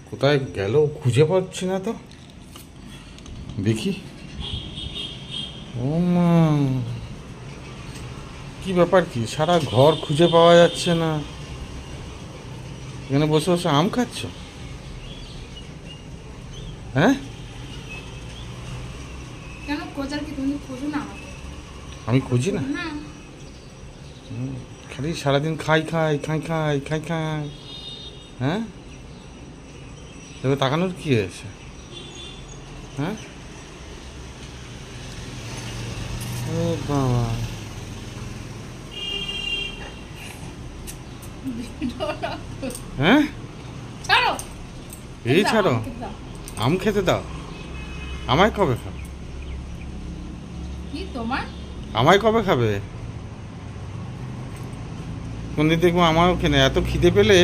কোথায় গেল খুঁজে পাচ্ছি না তো, দেখি। ও মা, কি ব্যাপার, কি সারা ঘর খুঁজে পাওয়া যাচ্ছে না। এখানে বসে বসে আম খাচ্ছ? হ্যাঁ, কেন খোঁজার কি, তুমি খোঁজো না আমাকে? আমি খুঁজি না, না, খালি সারাদিন খাই খাই খাই খাই খাই খাই। হ্যাঁ, তবে তাকানোর কি আছে? হ্যাঁ, ও বাবা, হ্যাঁ, ছাড়ো। এই দাও, ছাড়ো, আমাকে দাও। আম খেতে দাও। আমায় কবে খাবে? কি তোমার? আমায় কবে খাবে? কোনদিন দেখবো আমারও খেনে, এত খিদে পেলে